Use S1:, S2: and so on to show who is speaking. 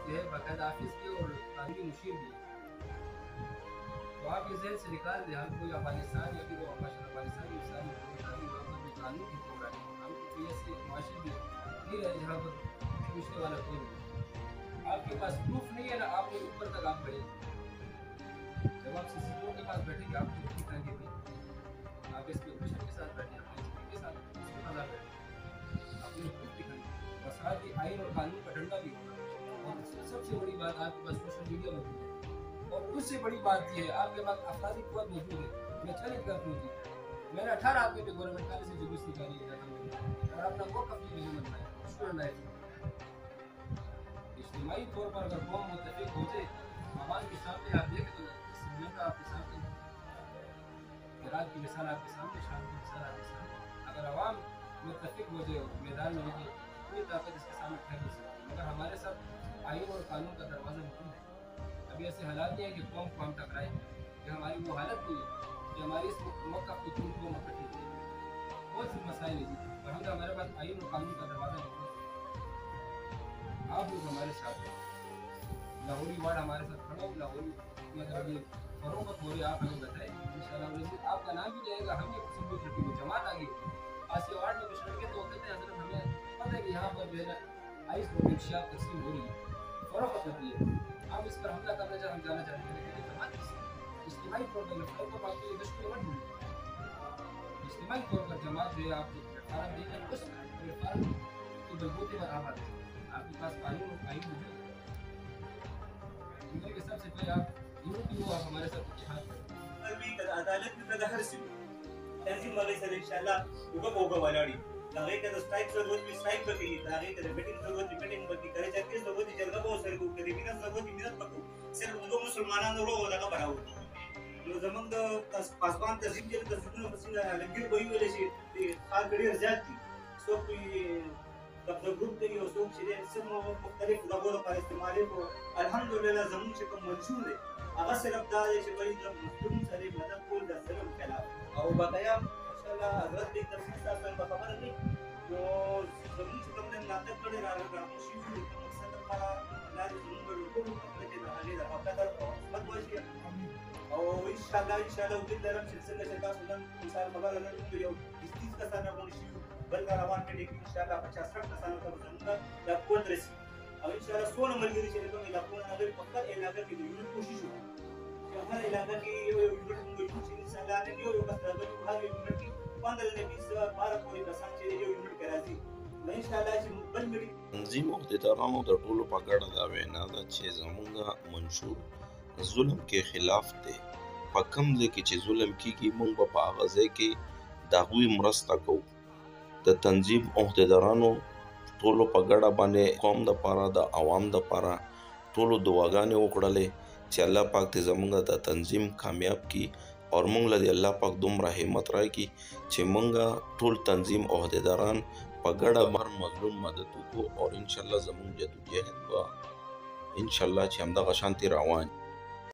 S1: جو ہے باقاعدہ حافظ بھی اور قانونی مشیر بھی ہے. تو آپ یہ ذہن سے نکال دیں ہر کوئی افغانستان یا پھر افغانستان کی ساری وہاں پر بھی قانون کی پروگرام ہے. ہم کوئی ایسے معاشرے میں نہیں رہے جہاں پر پوچھنے والا کوئی نہیں. آپ کے پاس پروف نہیں ہے نا آپ نے اوپر تک آپ بڑھیں. جب آپ CCTV کے پاس بیٹھیں گے آپ کو دکھائیں گے آپ اس میں مشن کے ساتھ بیٹھیں اپنے کے ساتھ اس کے ساتھ بیٹھیں اپنے پروف دکھائیں گے اور ساتھ ہی آئین اور قانون کا ڈنڈا بھی ہوگا. اور سب سے بڑی بات آپ کے پاس سوشل میڈیا موجود ہے اور اس سے بڑی بات یہ ہے آپ کے پاس افرادی قوت موجود ہے. میں چیلنج کرتا ہوں جی میں نے 18 آدمی پہ گورنمنٹ کالج سے جلوس نکالی ہے اور اپنا موقف بھی نہیں بنایا اسٹوڈنٹ لائف میں. اجتماعی طور پر اگر قوم متفق ہو جائے عوام کے سامنے آپ دیکھیں تو سری لنکا آپ کے سامنے عراق کی مثال آپ کے سامنے شام کی مثال آپ کے سامنے. اگر عوام متفق ہو جائے میدان میں لگے کوئی طاقت اس کے سامنے ٹھہر نہیں سکتی. مگر ہمارے ساتھ آئین اور قانون کا دروازہ موجود ہے. ابھی ایسے حالات نہیں ہے کہ قوم کو ہم ٹکرائیں کہ ہماری وہ حالت نہیں ہے کہ ہماری اس موقع کی قوم کو اکٹھی کرے. بہت سے مسائل ہیں اور ہمارے پاس آئین اور قانون کا دروازہ موجود ہے. آپ لوگ ہمارے ساتھ ہیں. لاہوری وارڈ ہمارے ساتھ کھڑا ہو. لاہوری میں اگر ابھی فروخت ہو رہی آپ ہمیں بتائیں انشاءاللہ آپ کا نام بھی جائے گا. ہم یہ ثبوت رکھیں گے جماعت آگے آسیہ وارڈ میں کچھ لڑکے تو کہتے ہیں حضرت ہمیں پتہ ہے کہ یہاں پر جو ہے نا آئس منشیات تقسیم ہو رہی ہے فروخت ہوتی ہے آپ اس پر حملہ کرنا چاہتے ہم جانا چاہتے ہیں لیکن جماعت اجتماعی طور پر لڑکوں کو آپ کو یہ دشمن مت ڈھونڈیں. اجتماعی طور پر جماعت جو ہے آپ کو پلیٹفارم دے کر اس پلیٹفارم کی بلبوتے پر آپ آتے ہیں. آپ کے پاس قانون اور آئین موجود ہے. دنیا کے سب سے پہلے آپ یونٹی ہو آپ ہمارے ساتھ اتحاد کریں.
S2: عدالت میں پیدا ہر سیو تنظیم والی سر انشاءاللہ ہوگا والاڑی داغے کا اسٹرائک ضرورت بھی اسٹرائک بکی داغے کا میٹنگ ضرورت بھی میٹنگ بکی کرے جاتی ہے ضرورت جرگہ کو سر کو کرے بھی ضرورت مدد بکو صرف دو مسلمانانو رو لگا بڑاو نو زمنګ د پاسبان تنظیم کې تنظیمونو مسله عالمگیر وایي ولې چې خار ګډي زیات دي سو کوئی د ګروپ کې یو څوک چې سمو مختلف دغه په استعمالي کو الحمدلله زمون چې کوم منشور دی هغه صرف دا دی چې وایي د مسلمان سره مدد کول د سلام خلاف او بقایا ان شاء الله حضرت دې تفصیل تاسو ته خبر نه نو زمون چې کوم نه ناته کړی راغلی شي د مقصد لپاره لارې زمون ټول په دې د هغه د قدر او خدمت وشي او ان شاء الله وګورئ درم چې څنګه چې تاسو نن مثال خبره لرئ یو 30 کسانه باندې شي بل روان کړي ان شاء الله 50 کسانو ته زموږ د قوت رسي او ان شاء الله څونه ملګري چې کوم علاقونه هغه په خپل علاقې کې د یو کوشش وکړي چې هر علاقې کې یو یونټ موږ چې ان شاء الله نه یو کس راغلی هر یونټ کې 15 نه 20 12 پورې کسان چې یو یونټ کې راځي ان شاء الله چې بل ملي
S3: تنظیم عہدیدارانو د ټولو په ګډه دا وینا ده چې زموږ منشور ظلم کې خلاف دی. په کوم ځای کې چې ظلم کیږي موږ به په هغه ځای کې د هغوی مرسته کوو. د تنظیم عہدیدارانو ټولو په ګډه باندې قوم دپاره د عوام دپاره ټولو دعاګانې وکړلې چې الله پاک دې زموږ د تنظیم کامیاب کړي اور موږ له دې الله پاک دومره همت راکړي چې موږ ټول تنظیم عہدیداران په ګډه هر مظلوم مدد وکړو او انشاءالله زموږ جدوجہد به انشاءالله چې همدغه شانتې روان